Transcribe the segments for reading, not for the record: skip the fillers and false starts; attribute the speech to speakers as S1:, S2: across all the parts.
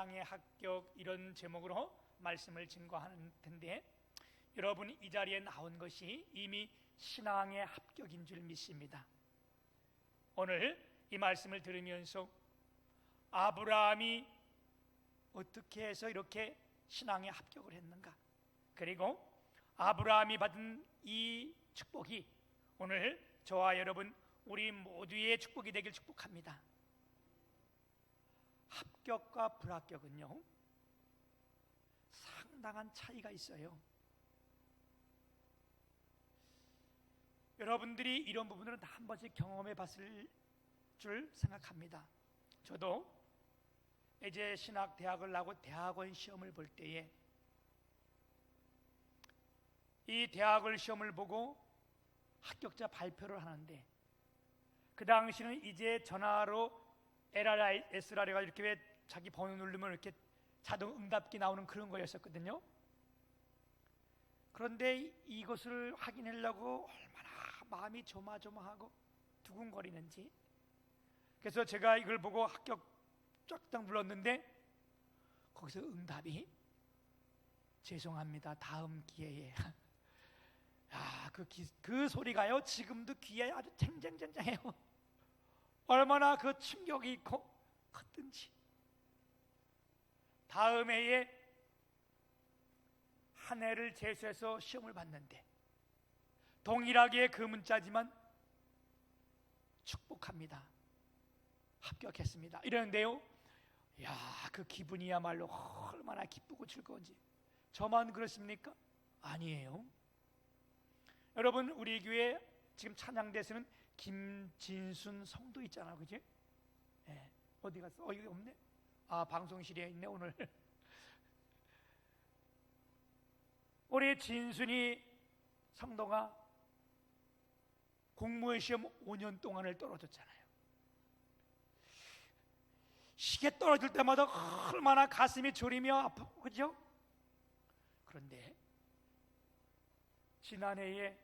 S1: 신앙의 합격, 이런 제목으로 말씀을 증거하는 텐데, 여러분이 이 자리에 나온 것이 이미 신앙의 합격인 줄 믿습니다. 오늘 이 말씀을 들으면서 아브라함이 어떻게 해서 이렇게 신앙에 합격을 했는가, 그리고 아브라함이 받은 이 축복이 오늘 저와 여러분 우리 모두의 축복이 되길 축복합니다. 합격과 불합격은요, 상당한 차이가 있어요. 여러분들이 이런 부분들은 한 번씩 경험해 봤을 줄 생각합니다. 저도 이제 신학대학을 나고 대학원 시험을 볼 때에 이 대학을 시험을 보고 합격자 발표를 하는데, 그 당시는 이제 전화로 LRS라가 이렇게 왜 자기 번호 누르면 이렇게 자동 응답기 나오는 그런 거였었거든요. 그런데 이것을 확인하려고 얼마나 마음이 조마조마하고 두근거리는지, 그래서 제가 이걸 보고 합격 쫙딱 눌렀는데 거기서 응답이 죄송합니다, 다음 기회에. 그 소리가요 지금도 귀에 아주 쟁쟁쟁쟁해요. 얼마나 그 충격이 컸든지. 다음 해에 한 해를 재수해서 시험을 봤는데 동일하게 그 문자지만 축복합니다, 합격했습니다, 이러는데요, 그 기분이야말로 얼마나 기쁘고 즐거운지. 저만 그렇습니까? 아니에요. 여러분, 우리 교회 지금 찬양대에서는 김진순 성도 있잖아, 그지? 네. 어디 갔어? 여기 없네? 방송실에 있네 오늘. 우리 진순이 성도가 공무원 시험 5년 동안을 떨어졌잖아요. 시계 떨어질 때마다 얼마나 가슴이 저리며 아프고, 그죠? 그런데 지난해에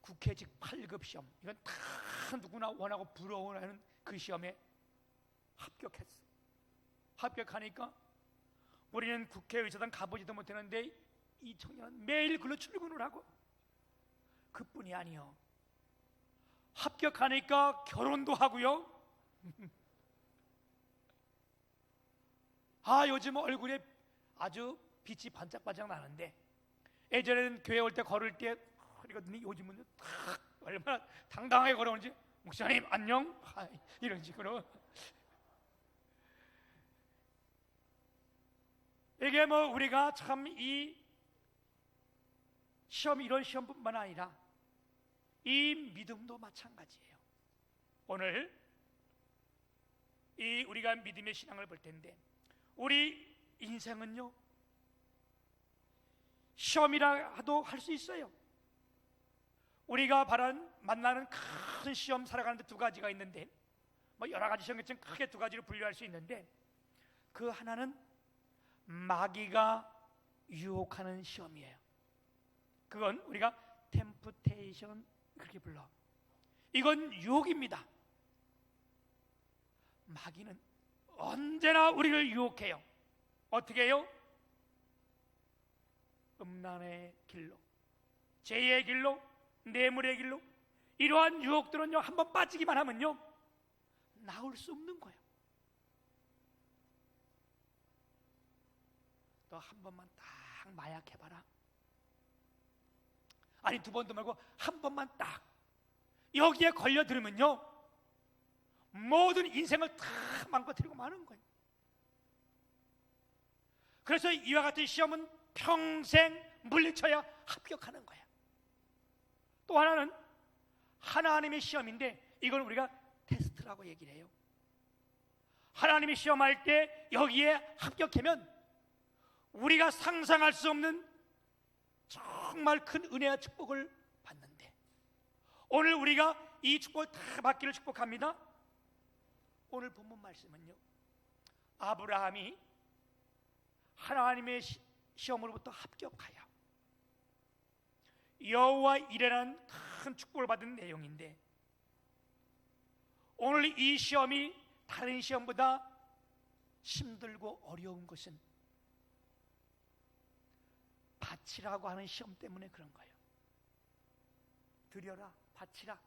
S1: 국회직 8급 시험, 이건 다 누구나 원하고 부러워하는 그 시험에 합격했어. 합격하니까 우리는 국회의사당 가보지도 못했는데 이 청년은 매일 글로 출근을 하고, 그뿐이 아니요, 합격하니까 결혼도 하고요. 요즘 얼굴에 아주 빛이 반짝반짝 나는데, 예전에는 교회 올 때 걸을 때 그러거든요. 요즘은 얼마나 당당하게 걸어오는지, 목사님 안녕, 이런 식으로. 이게 우리가 참 이 시험, 이런 시험뿐만 아니라 이 믿음도 마찬가지예요. 오늘 이 우리가 믿음의 신앙을 볼 텐데, 우리 인생은요 시험이라 해도 할 수 있어요. 우리가 만나는 큰 시험, 살아가는데 두 가지가 있는데, 여러 가지 시험 중에 크게 두 가지로 분류할 수 있는데, 그 하나는 마귀가 유혹하는 시험이에요. 그건 우리가 템프테이션 그렇게 불러. 이건 유혹입니다. 마귀는 언제나 우리를 유혹해요. 어떻게 해요? 음란의 길로, 죄의 길로, 뇌물의 길로. 이러한 유혹들은요, 한번 빠지기만 하면요 나올 수 없는 거예요. 너 한 번만 딱 마약해봐라. 아니, 두 번도 말고 한 번만 딱 여기에 걸려들으면요 모든 인생을 다 망가뜨리고 마는 거예요. 그래서 이와 같은 시험은 평생 물리쳐야 합격하는 거야. 또 하나는 하나님의 시험인데, 이걸 우리가 테스트라고 얘기를 해요. 하나님이 시험할 때 여기에 합격하면 우리가 상상할 수 없는 정말 큰 은혜와 축복을 받는데, 오늘 우리가 이 축복을 다 받기를 축복합니다. 오늘 본문 말씀은요, 아브라함이 하나님의 시험으로부터 합격하여 여호와 이레라는 큰 축복을 받은 내용인데, 오늘 이 시험이 다른 시험보다 힘들고 어려운 것은 바치라고 하는 시험 때문에 그런 거예요. 드려라, 바치라.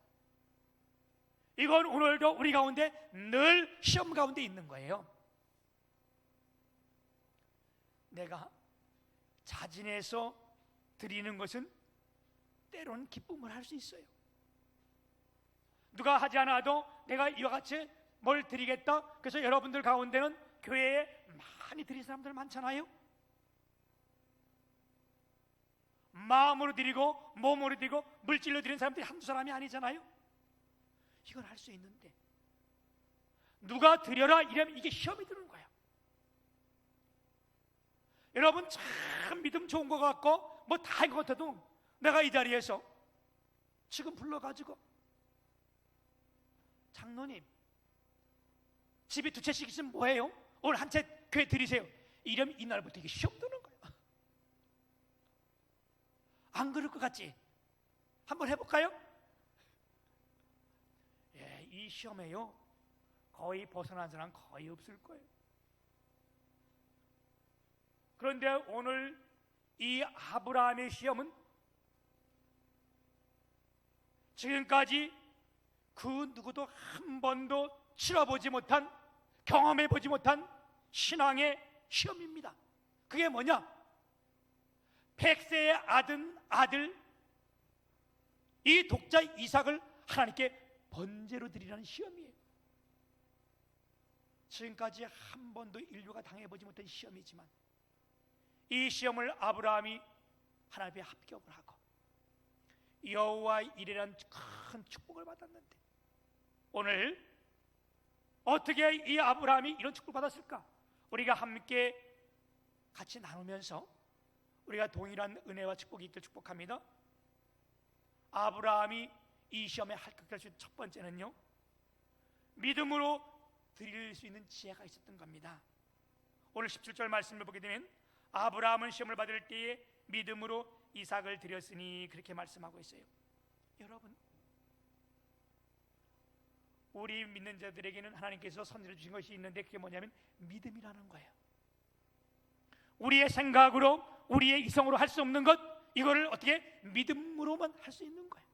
S1: 이건 오늘도 우리 가운데 늘 시험 가운데 있는 거예요. 내가 자진해서 드리는 것은 때로는 기쁨을 할 수 있어요. 누가 하지 않아도 내가 이와 같이 뭘 드리겠다. 그래서 여러분들 가운데는 교회에 많이 드릴 사람들 많잖아요. 마음으로 드리고 몸으로 드리고 물질로 드리는 사람들이 한두 사람이 아니잖아요. 이건 할 수 있는데 누가 드려라 이러면 이게 시험이 드는 거야. 여러분 참 믿음 좋은 것 같고 뭐 다 한 것 같아도 내가 이 자리에서 지금 불러가지고 장로님 집이 두 채씩 있으면 뭐해요? 오늘 한 채 교회 드리세요. 이러면 이날부터 이게 시험 드는 거야. 안 그럴 것 같지? 한번 해볼까요? 예, 이 시험에요 거의 벗어난 사람 거의 없을 거예요. 그런데 오늘 이 아브라함의 시험은 지금까지 그 누구도 한 번도 치러보지 못한, 경험해보지 못한 신앙의 시험입니다. 그게 뭐냐? 100세의 아들 이 독자 이삭을 하나님께 번제로 드리라는 시험이에요. 지금까지 한 번도 인류가 당해보지 못한 시험이지만 이 시험을 아브라함이 하나님 앞에 합격을 하고 여호와 이레라는 큰 축복을 받았는데 오늘 어떻게 이 아브라함이 이런 축복을 받았을까? 우리가 함께 같이 나누면서 우리가 동일한 은혜와 축복이 있길 축복합니다. 아브라함이 이 시험에 합격할 수 있는 첫 번째는요, 믿음으로 드릴 수 있는 지혜가 있었던 겁니다. 오늘 17절 말씀을 보게 되면 아브라함은 시험을 받을 때에 믿음으로 이삭을 드렸으니 그렇게 말씀하고 있어요. 여러분, 우리 믿는 자들에게는 하나님께서 선물해 주신 것이 있는데 그게 뭐냐면 믿음이라는 거예요. 우리의 생각으로 우리의 이성으로 할 수 없는 것, 이거를 어떻게 믿음으로만 할 수 있는 거예요.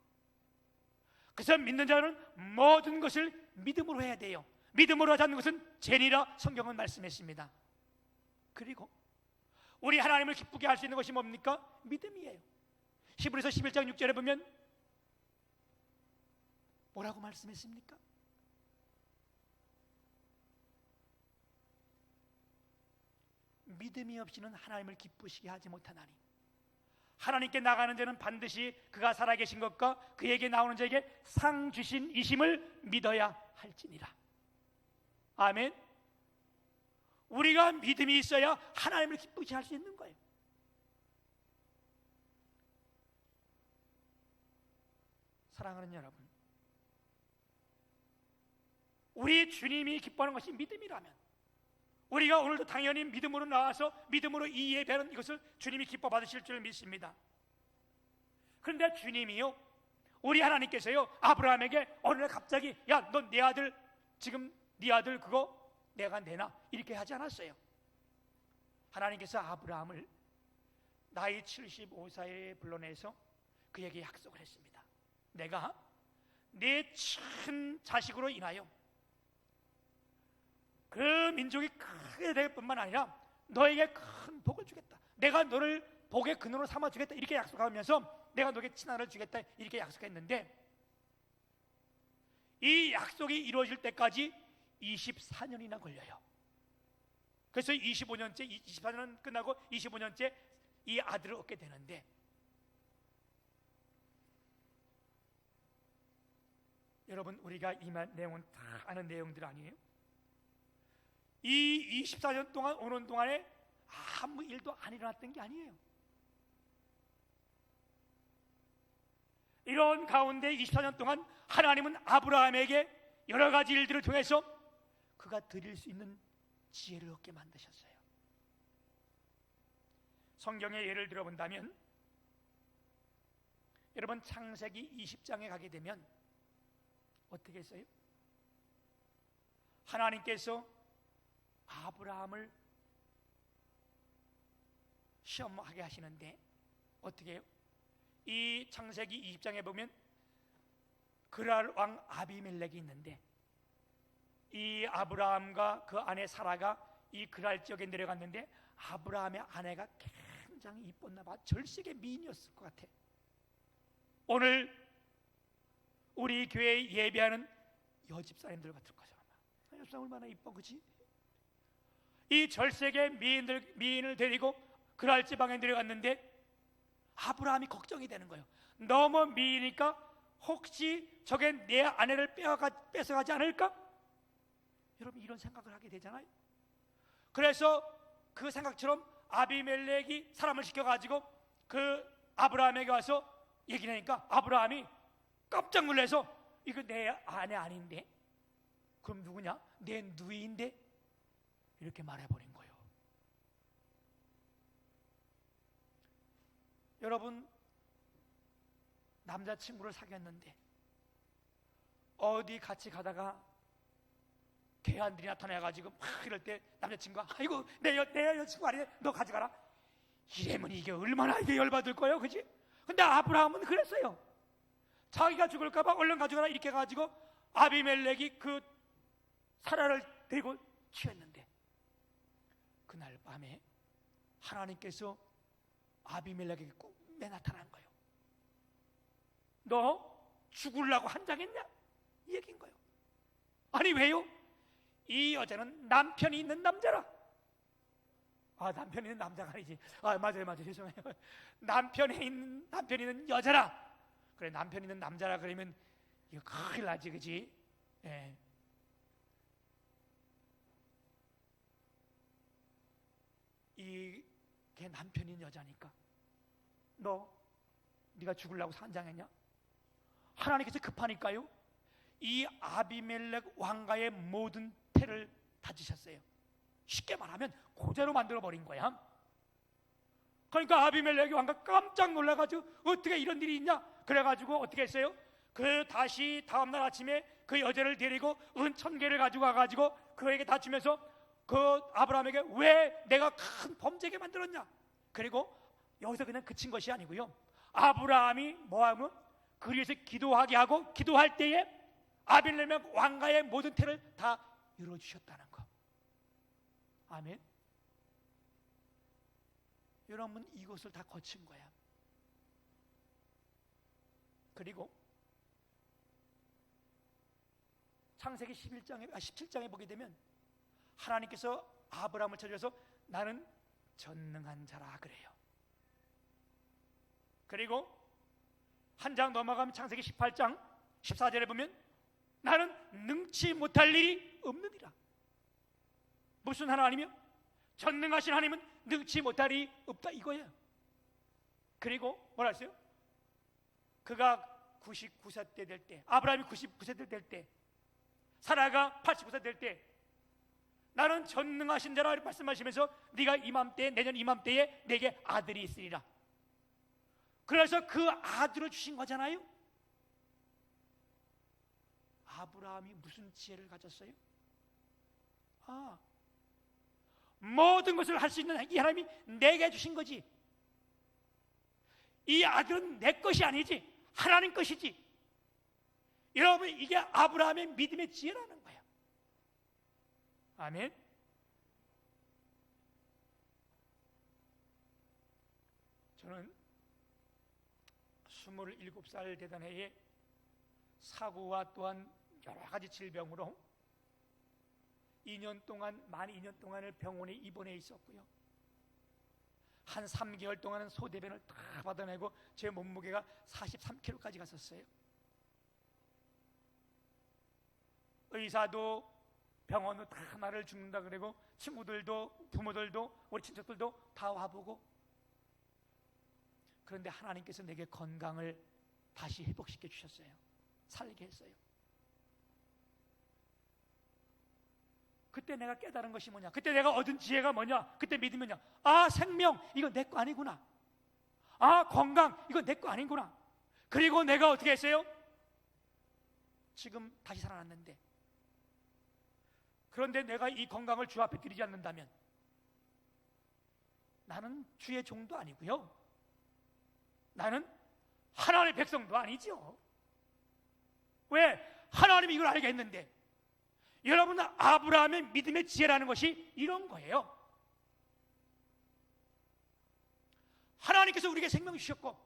S1: 그래서 믿는 자는 모든 것을 믿음으로 해야 돼요. 믿음으로 하지 않는 것은 죄니라 성경은 말씀했습니다. 그리고 우리 하나님을 기쁘게 할 수 있는 것이 뭡니까? 믿음이에요. 히브리서 11장 6절에 보면 뭐라고 말씀했습니까? 믿음이 없이는 하나님을 기쁘시게 하지 못하나니 하나님께 나가는 자는 반드시 그가 살아계신 것과 그에게 나오는 자에게 상 주신 이심을 믿어야 할지니라. 아멘. 우리가 믿음이 있어야 하나님을 기쁘게 할 수 있는 거예요. 사랑하는 여러분, 우리 주님이 기뻐하는 것이 믿음이라면 우리가 오늘도 당연히 믿음으로 나와서 믿음으로 이 예배는 이것을 주님이 기뻐 받으실 줄 믿습니다. 그런데 주님이요, 우리 하나님께서요 아브라함에게 어느 날 갑자기 야, 너 내 아들 지금 네 아들 그거 내가 내놔 이렇게 하지 않았어요. 하나님께서 아브라함을 나이 75세에 불러내서 그에게 약속을 했습니다. 내가 내 친 자식으로 인하여 그 민족이 크게 될 뿐만 아니라 너에게 큰 복을 주겠다. 내가 너를 복의 근원으로 삼아 주겠다 이렇게 약속하면서 내가 너에게 친아를 주겠다 이렇게 약속했는데 이 약속이 이루어질 때까지 24년이나 걸려요. 그래서 24년은 끝나고 25년째 이 아들을 얻게 되는데 여러분, 우리가 이 내용은 다 아는 내용들 아니에요? 이 24년 동안 오는 동안에 아무 일도 안 일어났던 게 아니에요. 이런 가운데 24년 동안 하나님은 아브라함에게 여러 가지 일들을 통해서 그가 드릴 수 있는 지혜를 얻게 만드셨어요. 성경의 예를 들어본다면 여러분 창세기 20장에 가게 되면 어떻게 했어요? 하나님께서 아브라함을 시험하게 하시는데 어떻게 해요? 이 창세기 20장에 보면 그랄 왕 아비멜렉이 있는데 이 아브라함과 그 아내 사라가 이 그랄 지역에 내려갔는데 아브라함의 아내가 굉장히 이뻤나 봐. 절식의 미인이었을 것 같아. 오늘 우리 교회에 예배하는 여집사님들 같을 거죠. 여집사 얼마나 이뻐, 그치? 이 절색의 미인을 데리고 그랄 지방에 내려갔는데 아브라함이 걱정이 되는 거예요. 너무 미이니까 혹시 저게 내 아내를 뺏어가지 않을까? 여러분 이런 생각을 하게 되잖아요. 그래서 그 생각처럼 아비멜렉이 사람을 시켜가지고 그 아브라함에게 와서 얘기를 하니까 아브라함이 깜짝 놀라서 이거 내 아내 아닌데? 그럼 누구냐? 내 누이인데? 이렇게 말해버린 거예요. 여러분 남자친구를 사귀었는데 어디 같이 가다가 괴한들이 나타나가지고 막 이럴 때 남자친구가 아이고 내 여자친구 아니네, 너 가져가라. 이러면 이게 얼마나 이게 열받을 거예요, 그치? 근데 아브라함은 그랬어요. 자기가 죽을까봐 얼른 가져가라 이렇게 가지고 아비멜렉이 그 사라를 데리고 취했는데 그날 밤에 하나님께서 아비멜렉에게 꿈에 나타난 거예요. 너 죽으려고 한장했냐? 이 얘기인 거예요. 아니 왜요? 이 여자는 남편이 있는 남자라. 남편이 있는 남자가 아니지. 맞아요 죄송해요. 남편이 있는 여자라. 그래, 남편이 있는 남자라 그러면 이거 큰일 나지, 그지? 예. 이게 남편이 있는 여자니까 네가 죽으려고 산장했냐? 하나님께서 급하니까요 이 아비멜렉 왕가의 모든 태를 다지셨어요. 쉽게 말하면 고자로 만들어 버린 거야. 그러니까 아비멜렉 왕가 깜짝 놀라가지고 어떻게 이런 일이 있냐? 그래가지고 어떻게 했어요? 그 다시 다음날 아침에 그 여자를 데리고 은 1000개를 가지고 와가지고 그에게 다치면서 그 아브라함에게 왜 내가 큰 범죄게 만들었냐? 그리고 여기서 그냥 그친 것이 아니고요, 아브라함이 뭐하면 그리에서 기도하게 하고 기도할 때에 아비멜렉 왕가의 모든 태를 다 이루어주셨다는 거. 아멘. 여러분 이것을 다 거친 거야. 그리고 창세기 17장에 보게 되면 하나님께서 아브라함을 찾아서 나는 전능한 자라 그래요. 그리고 한 장 넘어가면 창세기 18장 14절에 보면 나는 능치 못할 일이 없느니라. 무슨 하나님이요? 전능하신 하나님은 능치 못할 일이 없다 이거예요. 그리고 뭐라 했어요? 그가 99세 때 될 때, 아브라함이 99세 될 때, 사라가 89세 될 때 나는 전능하신 자라 말씀하시면서 네가 이맘때 내년 이맘때에 내게 아들이 있으리라. 그래서 그 아들을 주신 거잖아요. 아브라함이 무슨 지혜를 가졌어요? 모든 것을 할 수 있는 이 하나님이 내게 주신 거지. 이 아들은 내 것이 아니지 하나님 것이지. 여러분 이게 아브라함의 믿음의 지혜라는 거예요. 아멘. 저는 27살 되던 해에 사고와 또한 여러 가지 질병으로 만 2년 동안을 병원에 입원해 있었고요. 한 3개월 동안은 소대변을 다 받아내고 제 몸무게가 43kg까지 갔었어요. 의사도 병원으로 다 나를 죽는다 그러고 친구들도 부모들도 우리 친척들도 다 와보고, 그런데 하나님께서 내게 건강을 다시 회복시켜 주셨어요. 살게 했어요. 그때 내가 깨달은 것이 뭐냐? 그때 내가 얻은 지혜가 뭐냐? 그때 믿음이 뭐냐? 생명 이거 내 거 아니구나. 건강 이거 내 거 아니구나. 그리고 내가 어떻게 했어요? 지금 다시 살아났는데 그런데 내가 이 건강을 주 앞에 드리지 않는다면 나는 주의 종도 아니고요, 나는 하나님의 백성도 아니죠. 왜? 하나님이 이걸 알게 했는데. 여러분, 아브라함의 믿음의 지혜라는 것이 이런 거예요. 하나님께서 우리에게 생명 주셨고,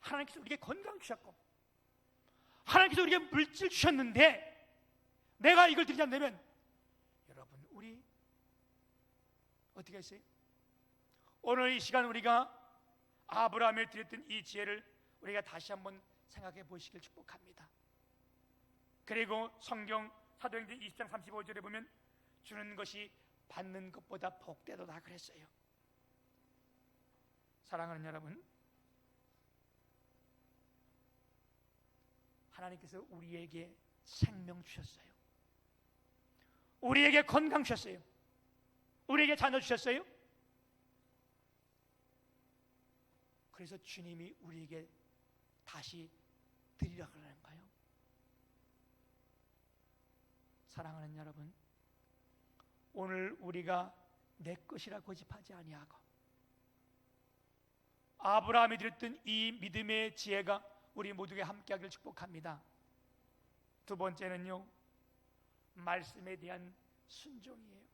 S1: 하나님께서 우리에게 건강 주셨고, 하나님께서 우리에게 물질 주셨는데 내가 이걸 드리지 않으면 여러분, 우리 어떻게 했어요? 오늘 이 시간 우리가 아브라함에 드렸던 이 지혜를 우리가 다시 한번 생각해 보시길 축복합니다. 그리고 성경 사도행전 20장 35절에 보면 주는 것이 받는 것보다 복되도다 그랬어요. 사랑하는 여러분, 하나님께서 우리에게 생명 주셨어요. 우리에게 건강 주셨어요. 우리에게 자녀 주셨어요. 그래서 주님이 우리에게 다시 드리려고 하는 거예요. 사랑하는 여러분, 오늘 우리가 내 것이라 고집하지 아니하고 아브라함이 드렸던 이 믿음의 지혜가 우리 모두에게 함께하기를 축복합니다. 두 번째는요, 말씀에 대한 순종이에요.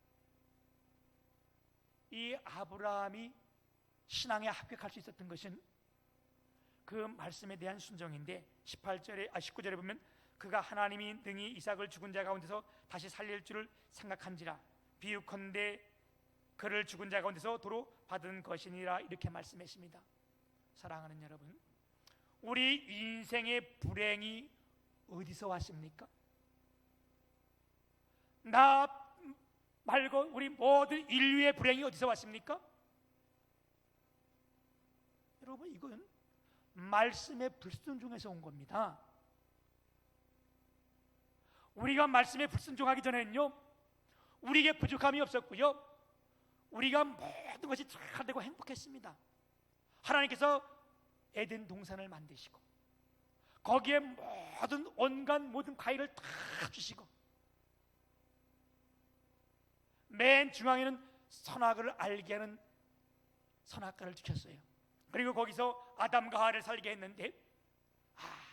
S1: 이 아브라함이 신앙에 합격할 수 있었던 것은 그 말씀에 대한 순종인데 19절에 보면 그가 하나님이 능히 이삭을 죽은 자 가운데서 다시 살릴 줄을 생각한지라 비유컨대 그를 죽은 자 가운데서 도로 받은 것이니라 이렇게 말씀했습니다. 사랑하는 여러분, 우리 인생의 불행이 어디서 왔습니까? 나 말고 우리 모든 인류의 불행이 어디서 왔습니까? 여러분, 이건 말씀의 불순종에서 온 겁니다. 우리가 말씀에 불순종하기 전에는요, 우리에게 부족함이 없었고요, 우리가 모든 것이 잘 되고 행복했습니다. 하나님께서 에덴 동산을 만드시고 거기에 모든 과일을 다 주시고 맨 중앙에는 선악을 알게 하는 선악과를 주셨어요. 그리고 거기서 아담과 하와를 살게 했는데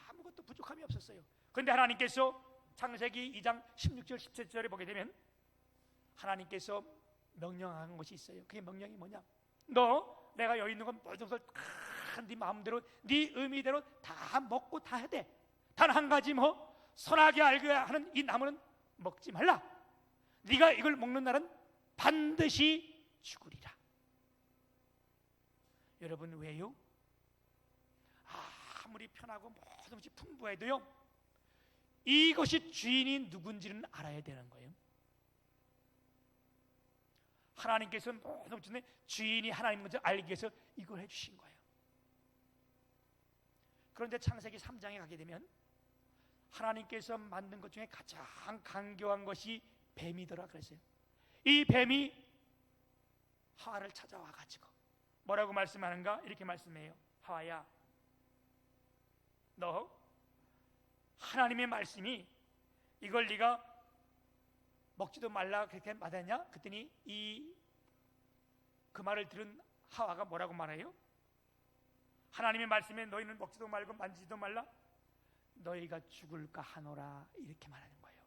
S1: 아무것도 부족함이 없었어요. 그런데 하나님께서 창세기 2장 16절 17절에 보게 되면 하나님께서 명령한 것이 있어요. 그게 명령이 뭐냐? 너 내가 여기 있는 건 모든 것을 다 네 마음대로 네 의미대로 다 먹고 다 해야 돼. 단 한 가지, 선하게 알게 하는 이 나무는 먹지 말라. 네가 이걸 먹는 날은 반드시 죽으리라. 여러분, 왜요? 아무리 편하고 모든 것이 풍부해도요, 이것이 주인이 누군지는 알아야 되는 거예요. 하나님께서 모든 것의 주인이 하나님인 것을 알기 위해서 이걸 해주신 거예요. 그런데 창세기 3장에 가게 되면 하나님께서 만든 것 중에 가장 강교한 것이 뱀이더라 그랬어요. 이 뱀이 하와를 찾아와 가지고 뭐라고 말씀하는가? 이렇게 말씀해요. 하와야, 너 하나님의 말씀이 이걸 네가 먹지도 말라 그렇게 말했냐? 그랬더니 그 말을 들은 하와가 뭐라고 말해요? 하나님의 말씀에 너희는 먹지도 말고 만지지도 말라, 너희가 죽을까 하노라 이렇게 말하는 거예요.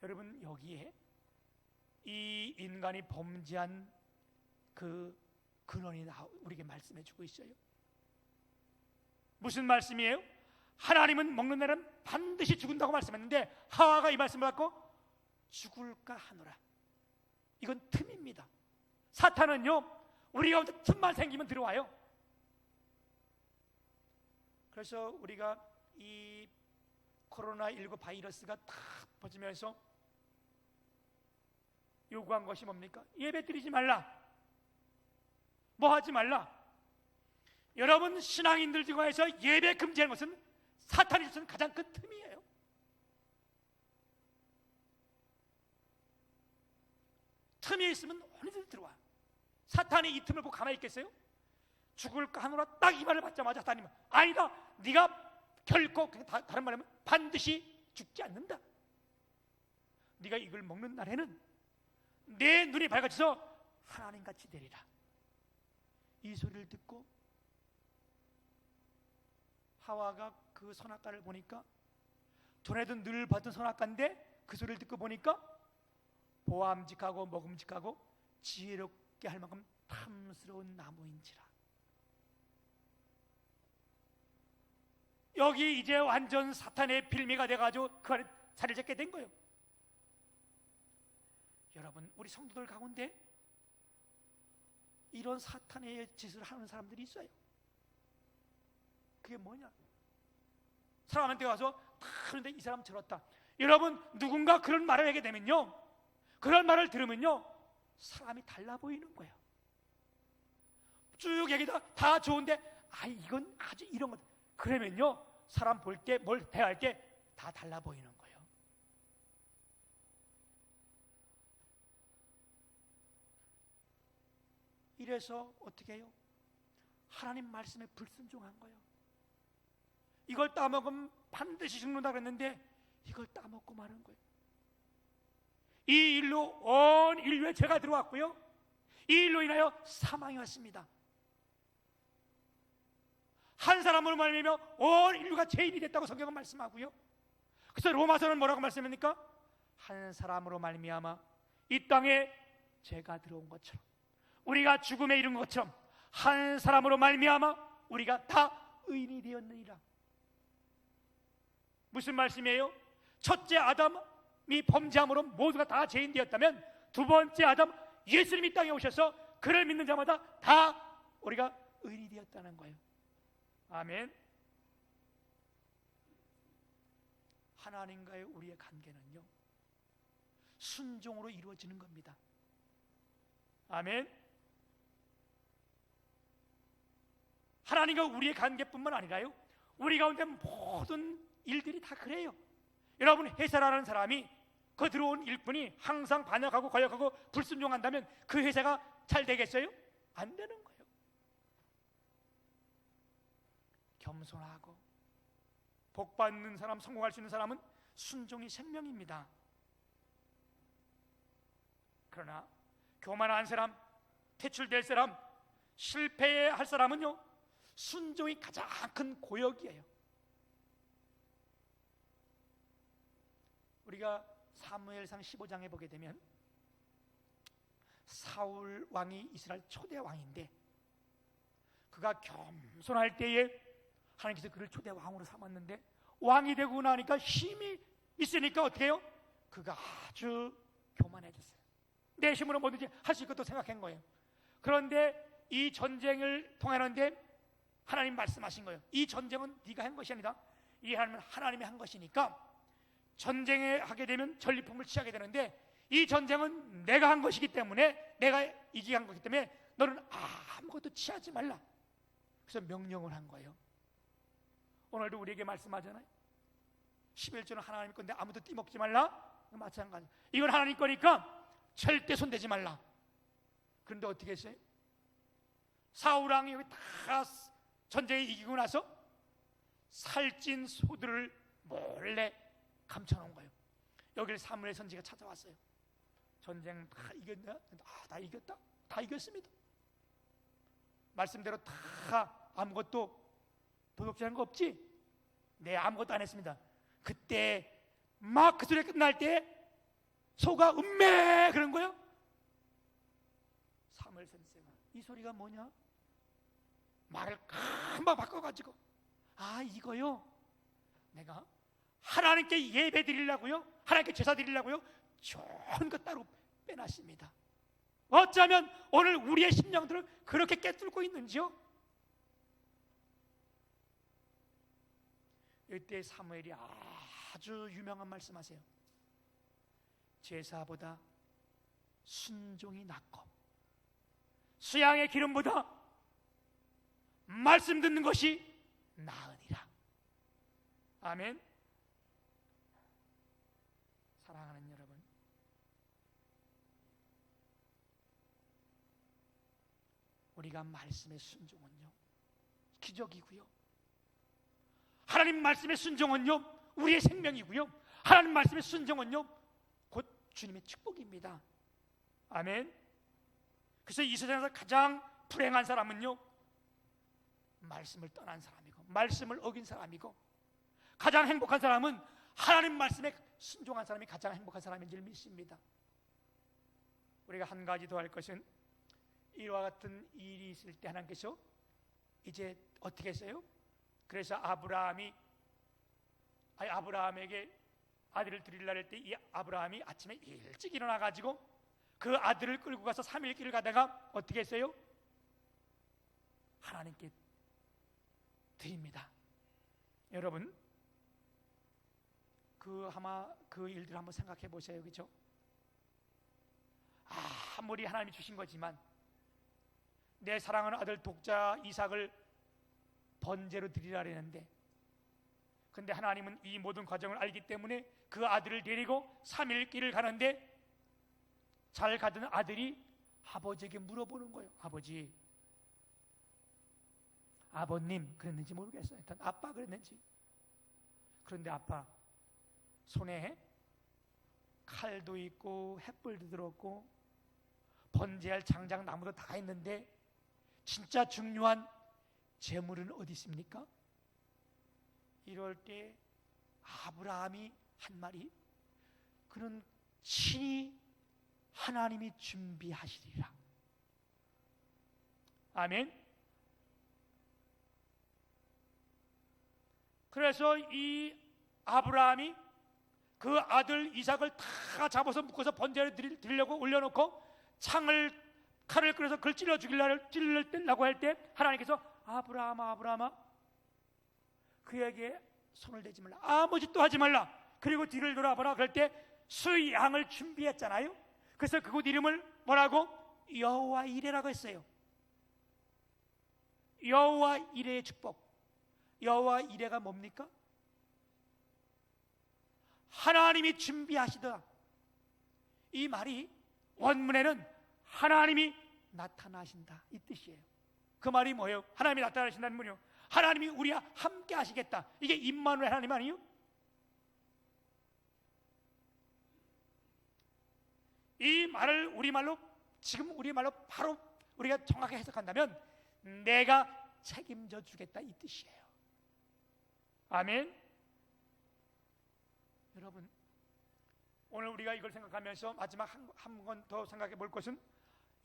S1: 여러분, 여기에 이 인간이 범죄한 그 근원이 우리에게 말씀해 주고 있어요. 무슨 말씀이에요? 하나님은 먹는 날은 반드시 죽는다고 말씀했는데 하와가 이 말씀을 갖고 죽을까 하노라. 이건 틈입니다. 사탄은요, 우리 가운데 틈만 생기면 들어와요. 그래서 우리가 이 코로나19 바이러스가 탁 퍼지면서 요구한 것이 뭡니까? 예배 드리지 말라, 뭐 하지 말라. 여러분, 신앙인들 중에서 예배 금지하는 것은 사탄이 주는 가장 큰 틈이에요. 틈이 있으면 어느든 들어와. 사탄이 이 틈을 보고 가만히 있겠어요? 죽을까 하노라 딱 이 말을 받자마자 사탄이 아니다, 네가 결코, 다른 말하면 반드시 죽지 않는다. 네가 이걸 먹는 날에는 내 눈이 밝아져서 하나님같이 되리라. 이 소리를 듣고 하와가 그 선악과를 보니까, 전에도 늘 봤던 선악과인데 그 소리를 듣고 보니까 보암직하고 먹음직하고 지혜롭게 할 만큼 탐스러운 나무인지라. 여기 이제 완전 사탄의 빌미가 돼가지고 그 안에 자리를 잡게 된 거예요. 여러분, 우리 성도들 가운데 이런 사탄의 짓을 하는 사람들이 있어요. 그게 뭐냐? 사람한테 가서 다 하는데 이 사람 저렇다. 여러분, 누군가 그런 말을 하게 되면요, 그런 말을 들으면요, 사람이 달라 보이는 거예요. 쭉 얘기다 다 좋은데, 이건 아주 이런 것, 그러면요 사람 볼 때, 뭘 대할 때 다 달라 보이는 거예요. 이래서 어떻게 해요? 하나님 말씀에 불순종한 거예요. 이걸 따먹으면 반드시 죽는다 그랬는데 이걸 따먹고 마는 거예요. 이 일로 온 인류에 죄가 들어왔고요, 이 일로 인하여 사망이 왔습니다. 한 사람으로 말미암아 온 인류가 죄인이 됐다고 성경은 말씀하고요, 그래서 로마서는 뭐라고 말씀합니까? 한 사람으로 말미암아 이 땅에 죄가 들어온 것처럼, 우리가 죽음에 이른 것처럼 한 사람으로 말미암아 우리가 다 의인이 되었느니라. 무슨 말씀이에요? 첫째 아담이 범죄함으로 모두가 다 죄인 되었다면, 두 번째 아담 예수님이 땅에 오셔서 그를 믿는 자마다 다 우리가 의인이 되었다는 거예요. 아멘. 하나님과의 우리의 관계는요, 순종으로 이루어지는 겁니다. 아멘. 하나님과 우리의 관계뿐만 아니라요, 우리 가운데 모든 일들이 다 그래요. 여러분, 회사라는 사람이 그 들어온 일꾼이 항상 반역하고 거역하고 불순종한다면 그 회사가 잘 되겠어요? 안 되는 거예요. 겸손하고 복받는 사람, 성공할 수 있는 사람은 순종이 생명입니다. 그러나 교만한 사람, 퇴출될 사람, 실패할 사람은요, 순종이 가장 큰 고역이에요. 우리가 사무엘상 15장에 보게 되면 사울 왕이 이스라엘 초대 왕인데, 그가 겸손할 때에 하나님께서 그를 초대 왕으로 삼았는데, 왕이 되고 나니까 힘이 있으니까 어떻게 해요? 그가 아주 교만해졌어요. 내 힘으로 뭐든지 할 수 있겠다고 생각한 거예요. 그런데 이 전쟁을 통하는데 하나님 말씀하신 거예요. 이 전쟁은 네가 한 것이 아니다. 이 하나님이 한 것이니까 전쟁에 하게 되면 전리품을 취하게 되는데, 이 전쟁은 내가 한 것이기 때문에, 내가 이기게 한 것이기 때문에 너는 아무것도 취하지 말라. 그래서 명령을 한 거예요. 오늘도 우리에게 말씀하잖아요. 11조는 하나님 건데 아무도 띠먹지 말라. 마찬가지. 이건 하나님 거니까 절대 손대지 말라. 그런데 어떻게 했어요? 사울 왕이 여기 다 전쟁에 이기고 나서 살찐 소들을 몰래 감춰놓은 거예요. 여기를 사무엘 선지가 찾아왔어요. 전쟁 다 이겼나? 다 이겼다? 다 이겼습니다. 말씀대로 다 아무것도 도둑질한 거 없지? 네, 아무것도 안 했습니다. 그때 막 그 소리 끝날 때 소가 음메 그런 거예요. 사무엘 선생가 이 소리가 뭐냐? 말을 금방 바꿔가지고, 이거요, 내가 하나님께 예배 드리려고요, 하나님께 제사 드리려고요, 좋은 것 따로 빼놨습니다. 어쩌면 오늘 우리의 심령들을 그렇게 깨뚫고 있는지요? 이때 사무엘이 아주 유명한 말씀하세요. 제사보다 순종이 낫고 수양의 기름보다 말씀 듣는 것이 나으니라. 아멘. 사랑하는 여러분, 우리가 말씀의 순종은요, 기적이고요, 하나님 말씀의 순종은요 우리의 생명이고요, 하나님 말씀의 순종은요 곧 주님의 축복입니다. 아멘. 그래서 이 세상에서 가장 불행한 사람은요 말씀을 떠난 사람이고 말씀을 어긴 사람이고, 가장 행복한 사람은 하나님 말씀에 순종한 사람이 가장 행복한 사람인 줄 믿습니다. 우리가 한 가지 더 할 것은, 이와 같은 일이 있을 때 하나님께서 이제 어떻게 했어요? 그래서 아브라함에게 아들을 드리려고 할 때 이 아브라함이 아침에 일찍 일어나 가지고 그 아들을 끌고 가서 3일 길을 가다가 어떻게 했어요? 하나님께 드립니다. 여러분, 아마 그 일들 한번 생각해 보세요. 그렇죠? 아무리 하나님이 주신 거지만 내 사랑하는 아들 독자 이삭을 번제로 드리라 했는데, 근데 하나님은 이 모든 과정을 알기 때문에 그 아들을 데리고 3일 길을 가는데, 잘 가던 아들이 아버지에게 물어보는 거예요. 아버님 그랬는지 모르겠어요. 일단 아빠 그랬는지. 그런데 아빠 손에 칼도 있고 횃불도 들었고 번제할 장작 나무도 다 있는데 진짜 중요한 재물은 어디 있습니까? 이럴 때 아브라함이 한 말이, 그는 친히 하나님이 준비하시리라. 아멘. 그래서 이 아브라함이 그 아들 이삭을 다 잡아서 묶어서 번제를 드리려고 올려놓고 칼을 끌어서 그걸 찔러 죽이려고 할 때 하나님께서 아브라함아 그에게 손을 대지 말라, 아무 짓도 하지 말라, 그리고 뒤를 돌아보라. 그럴 때 수양을 준비했잖아요. 그래서 그곳 이름을 뭐라고? 여호와 이레라고 했어요. 여호와 이레의 축복. 여호와 이레가 뭡니까? 하나님이 준비하시더라. 이 말이 원문에는 하나님이 나타나신다 이 뜻이에요. 그 말이 뭐예요? 하나님이 나타나신다는 말이요, 하나님이 우리와 함께 하시겠다. 이게 임마누엘 하나님 아니에요? 이 말을 우리말로, 지금 우리말로 바로 우리가 정확하게 해석한다면 내가 책임져 주겠다 이 뜻이에요. 아멘. 여러분, 오늘 우리가 이걸 생각하면서 마지막 한 번 더 생각해 볼 것은,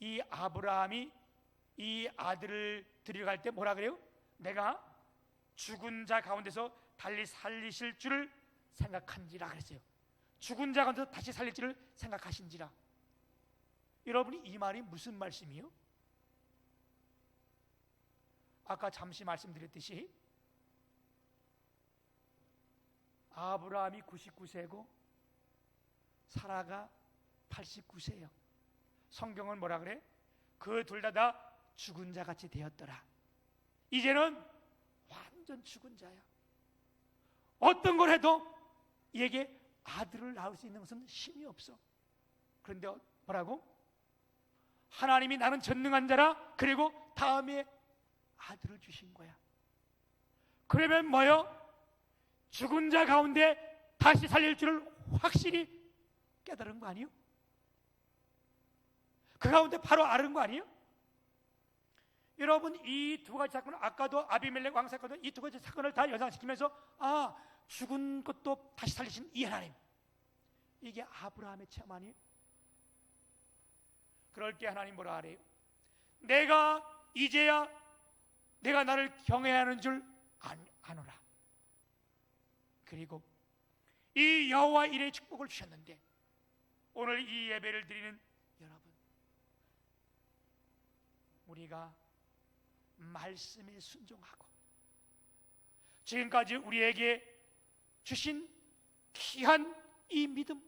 S1: 이 아브라함이 이 아들을 데려갈 때 뭐라 그래요? 내가 죽은 자 가운데서 달리 살리실 줄을 생각한지라 그랬어요. 죽은 자 가운데서 다시 살릴 줄을 생각하신지라. 여러분이 이 말이 무슨 말씀이요? 아까 잠시 말씀드렸듯이 아브라함이 99세고 사라가 89세예요. 성경은 뭐라 그래? 그 둘 다 죽은 자 같이 되었더라. 이제는 완전 죽은 자야. 어떤 걸 해도 얘에게 아들을 낳을 수 있는 것은 힘이 없어. 그런데 뭐라고? 하나님이 나는 전능한 자라, 그리고 다음에 아들을 주신 거야. 그러면 뭐요? 죽은 자 가운데 다시 살릴 줄을 확실히 깨달은 거 아니에요? 그 가운데 바로 알은 거 아니에요? 여러분, 이 두 가지 사건은, 아까도 아비멜렉 왕 사건은 이 두 가지 사건을 다 연상시키면서 죽은 것도 다시 살리신 이 하나님, 이게 아브라함의 체험 아니에요? 그럴 때 하나님 뭐라 하래요? 내가 이제야 내가 나를 경외해야 하는 줄 아노라. 그리고 이 여호와 이레의 축복을 주셨는데, 오늘 이 예배를 드리는 여러분, 우리가 말씀에 순종하고 지금까지 우리에게 주신 귀한 이 믿음,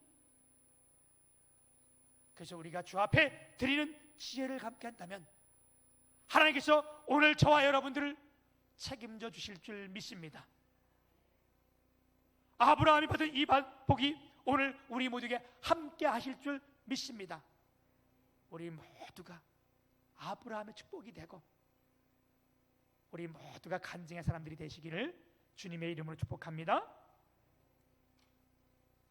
S1: 그래서 우리가 주 앞에 드리는 지혜를 갖게 한다면 하나님께서 오늘 저와 여러분들을 책임져 주실 줄 믿습니다. 아브라함이 받은 이 복이 오늘 우리 모두에게 함께 하실 줄 믿습니다. 우리 모두가 아브라함의 축복이 되고 우리 모두가 간증의 사람들이 되시기를 주님의 이름으로 축복합니다.